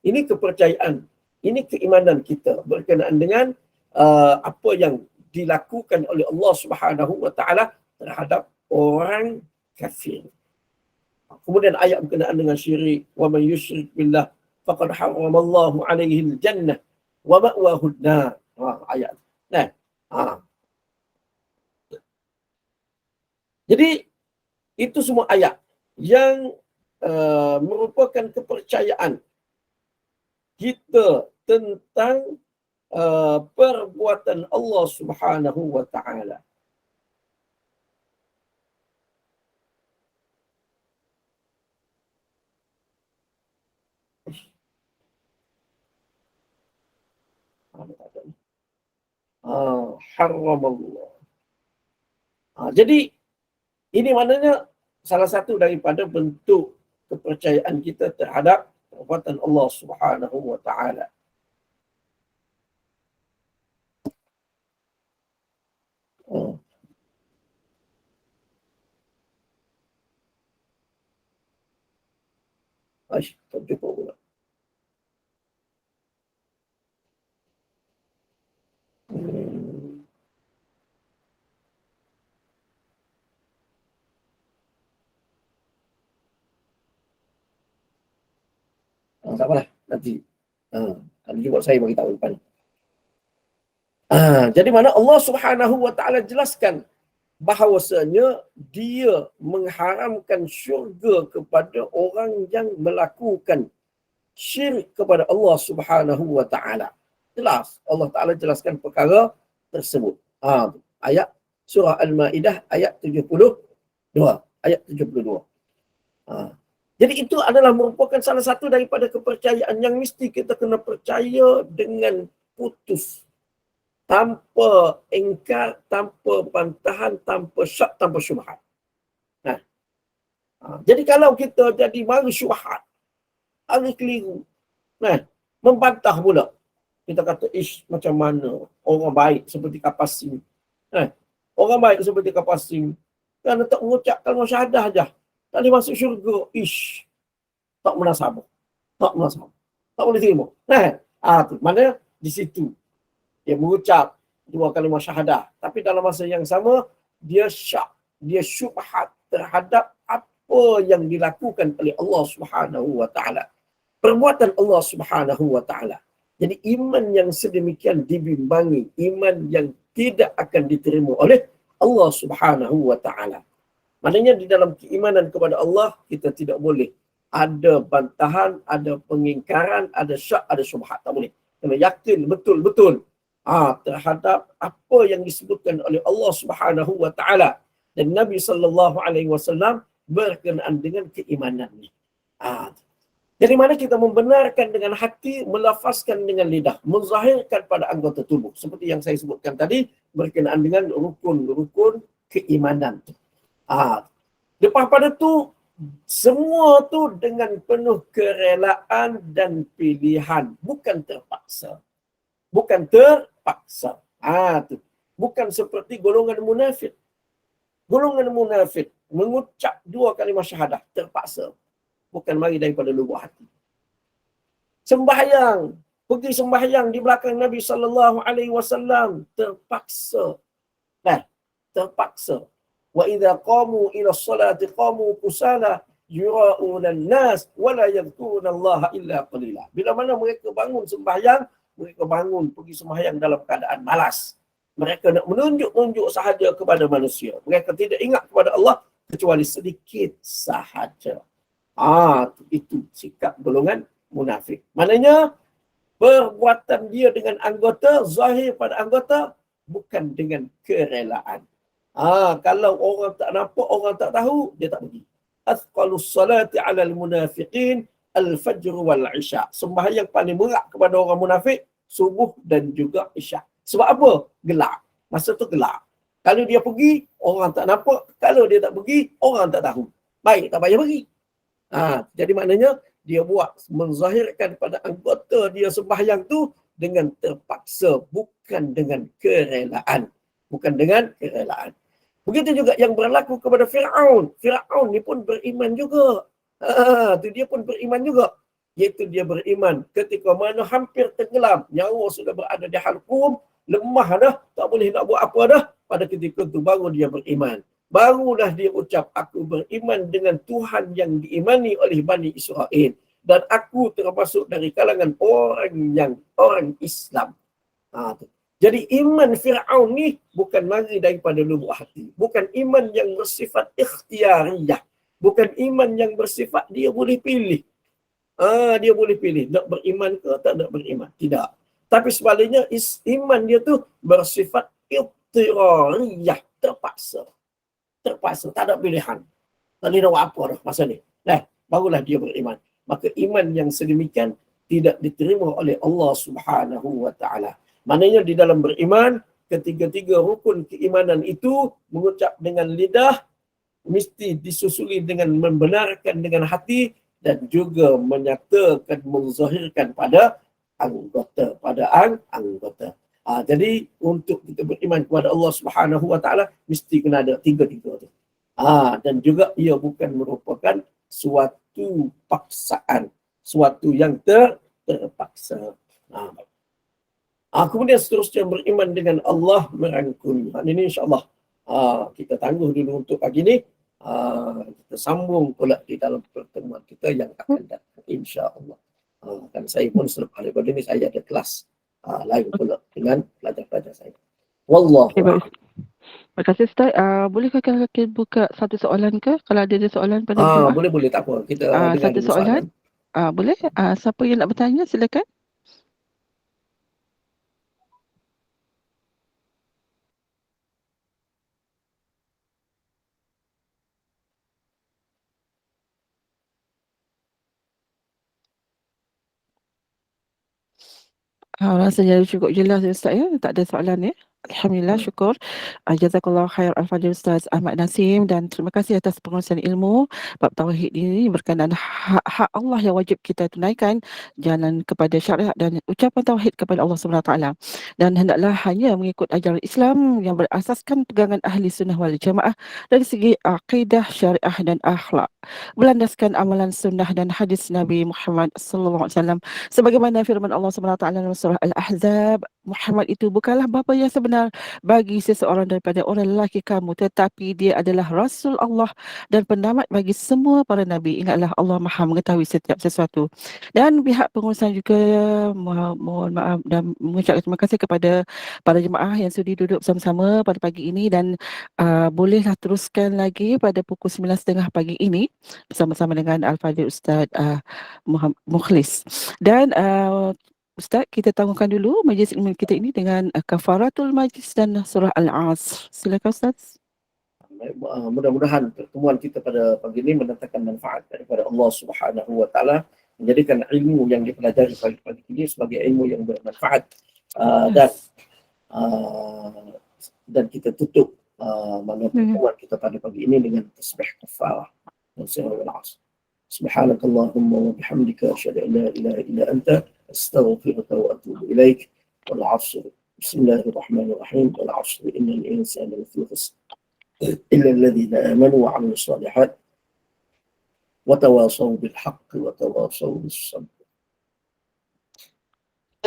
Ini kepercayaan Ini keimanan kita berkenaan dengan apa yang dilakukan oleh Allah Subhanahu wa taala terhadap orang kafir. Kemudian ayat berkenaan dengan syirik, wa man yusyrik billah faqad haramallahu alaihi al-jannah wa ma'wahu an-nar. Ayat. Nah, jadi itu semua ayat yang merupakan kepercayaan kita tentang perbuatan Allah Subhanahu wa taala. Haramallah. Jadi ini maknanya salah satu daripada bentuk kepercayaan kita terhadap perbuatan Allah Subhanahu wa taala. Tak jumpa pula. Tak apalah, nanti kalau jumpa saya bagi tahu depan. Jadi mana Allah Subhanahu wa taala jelaskan bahawasanya dia mengharamkan syurga kepada orang yang melakukan syirik kepada Allah Subhanahu wa taala. Jelas Allah Taala jelaskan perkara tersebut. Ayat surah Al-Maidah ayat 72. Ayat 72. Jadi itu adalah merupakan salah satu daripada kepercayaan yang mesti kita kena percaya dengan putus. Tanpa ingkar, tanpa bantahan, tanpa syak, tanpa syubhat. Jadi kalau kita jadi mari syubhat, hari keliru, membantah pula. Kita kata, macam mana orang baik seperti Kapasing. Orang baik seperti Kapasing. Kerana tak mengucap kalimah syahadah saja. Tak boleh masuk syurga. Tak munasabah. Tak munasabah. Tak boleh terima. Mana di situ. Dia mengucap 2 kalimah syahadah. Tapi dalam masa yang sama, dia syak. Dia syubhat terhadap apa yang dilakukan oleh Allah Subhanahu wa taala. Perbuatan Allah Subhanahu wa taala. Jadi iman yang sedemikian dibimbangi, iman yang tidak akan diterima oleh Allah Subhanahu wa taala. Maknanya di dalam keimanan kepada Allah, kita tidak boleh ada bantahan, ada pengingkaran, ada syak, ada syubhat. Tak boleh. Kena yakin betul-betul terhadap apa yang disebutkan oleh Allah Subhanahu wa taala dan Nabi sallallahu alaihi wasallam berkenaan dengan keimanannya. Jadi mana kita membenarkan dengan hati, melafazkan dengan lidah, menzahirkan pada anggota tubuh. Seperti yang saya sebutkan tadi, berkenaan dengan rukun-rukun keimanan. Lepas pada tu, semua tu dengan penuh kerelaan dan pilihan. Bukan terpaksa. Bukan terpaksa. Bukan seperti golongan munafik. Golongan munafik mengucap 2 kalimah syahadah terpaksa. Bukan mari daripada lubuk hati. Sembahyang, pergi sembahyang di belakang Nabi sallallahu alaihi wasallam terpaksa. Terpaksa. Wa idza qamu ila sholati qamu kusala yura'una an-nas wa la yadhkuruna Allah illa qalila. Bila mana mereka bangun sembahyang, mereka bangun pergi sembahyang dalam keadaan malas. Mereka nak menunjuk-nunjuk sahaja kepada manusia. Mereka tidak ingat kepada Allah kecuali sedikit sahaja. Itu sikap golongan munafik. Maknanya perbuatan dia dengan anggota, zahir pada anggota, bukan dengan kerelaan. Kalau orang tak nampak, orang tak tahu, dia tak pergi. Athqalus salati 'alal munafiqin al-fajr wal 'isya. Sembahyang paling berat kepada orang munafik subuh dan juga isyak. Sebab apa? Gelap. Masa tu gelap. Kalau dia pergi, orang tak nampak. Kalau dia tak pergi, orang tak tahu. Baik, tak payah pergi. Jadi maknanya dia buat menzahirkan pada anggota dia sembahyang tu dengan terpaksa, bukan dengan kerelaan. Bukan dengan kerelaan. Begitu juga yang berlaku kepada Fir'aun. Fir'aun ni pun beriman juga. Tu dia pun beriman juga. iaitu dia beriman ketika mana hampir tenggelam, nyawa sudah berada di halqum, lemah dah, tak boleh nak buat apa dah. Pada ketika itu baru dia beriman. Barulah dia ucap, aku beriman dengan Tuhan yang diimani oleh Bani Israel. Dan aku termasuk dari kalangan orang Islam. Jadi iman Fir'aun ni bukan lari daripada lubuk hati. Bukan iman yang bersifat ikhtiariyah. Bukan iman yang bersifat dia boleh pilih. Dia boleh pilih nak beriman ke tak nak beriman. Tidak. Tapi sebaliknya iman dia tu bersifat ittirariyah, terpaksa. Terpaksa, tak ada pilihan. Tak boleh nak buat apa dah masa ni. Barulah dia beriman. Maka iman yang sedemikian tidak diterima oleh Allah Subhanahu wa taala. Maknanya di dalam beriman, ketiga-tiga rukun keimanan itu mengucap dengan lidah, mesti disusuli dengan membenarkan dengan hati, dan juga menyatakan, menzahirkan pada anggota. Jadi untuk kita beriman kepada Allah Subhanahu wa taala mesti kena ada tiga-tiga tu. Dan juga ia bukan merupakan suatu paksaan, suatu yang terpaksa. Kemudian seterusnya beriman dengan Allah merangkul. Ini insya-Allah kita tangguh dulu untuk pagi ni. Kita sambung pula di dalam pertemuan kita yang akan datang insya-Allah. Dan saya pun selepas daripada ini saya ada kelas lain pula dengan pelajar-pelajar saya. Wallahu a'lam. Terima kasih Ustaz. Bolehkah kita buka satu soalan ke? Kalau ada soalan pada jemaah? Boleh tak apa. Kita dengar satu dulu soalan. Boleh? Siapa yang nak bertanya silakan. Rasanya cukup jelas Ustaz ya. Tak ada soalan ya. Alhamdulillah, syukur. Jazakallah khair Al-Fadhil Ustaz Ahmad Nasim, dan terima kasih atas pengurusan ilmu bab tauhid ini berkenaan hak Allah yang wajib kita tunaikan, jalan kepada syariat dan ucapan tauhid kepada Allah Subhanahu Wa Taala, dan hendaklah hanya mengikut ajaran Islam yang berasaskan pegangan ahli sunnah wal jamaah dari segi akidah, syariah dan akhlak, berlandaskan amalan sunnah dan hadis Nabi Muhammad sallallahu alaihi wasallam, sebagaimana firman Allah Subhanahu Wa Taala dalam surah Al-Ahzab, Muhammad itu bukanlah bapa yang sebenar bagi seseorang daripada orang lelaki kamu, tetapi dia adalah Rasul Allah dan penamat bagi semua para Nabi. Ingatlah Allah Maha mengetahui setiap sesuatu. Dan pihak pengurusan juga mohon maaf dan mengucapkan terima kasih kepada para jemaah yang sudi duduk bersama-sama pada pagi ini, dan bolehlah teruskan lagi pada pukul 9.30 pagi ini bersama-sama dengan Al-Fadhil Ustaz Muhammad Mukhlis. Dan Ustaz, kita tangguhkan dulu majlis ilmu kita ini dengan kafaratul majlis dan surah Al-Asr. Silakan Ustaz. Mudah-mudahan pertemuan kita pada pagi ini mendatangkan manfaat daripada Allah Subhanahu wa taala, menjadikan ilmu yang dipelajari pagi-pagi ini sebagai ilmu yang bermanfaat, dan kita tutup pertemuan kita pada pagi ini dengan tasbih kafarah dan surah Al-Asr. Subhanakallahumma wa bihamdika asyhadu an la ilaha illa anta astaghfiruka wa atubu ilaik. Wal 'ashr. Bismillahirrahmanirrahim. Wal 'ashr innal insana lafi khusr illa alladhina amanu wa 'amilus shalihat wa tawasaw bil haqqi wa tawasaw bis sabr.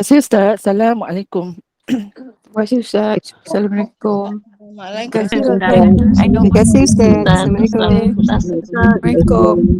Terima kasih Ustaz. Assalamualaikum. Terima kasih Ustaz. Assalamualaikum. Terima kasih Ustaz. Assalamualaikum.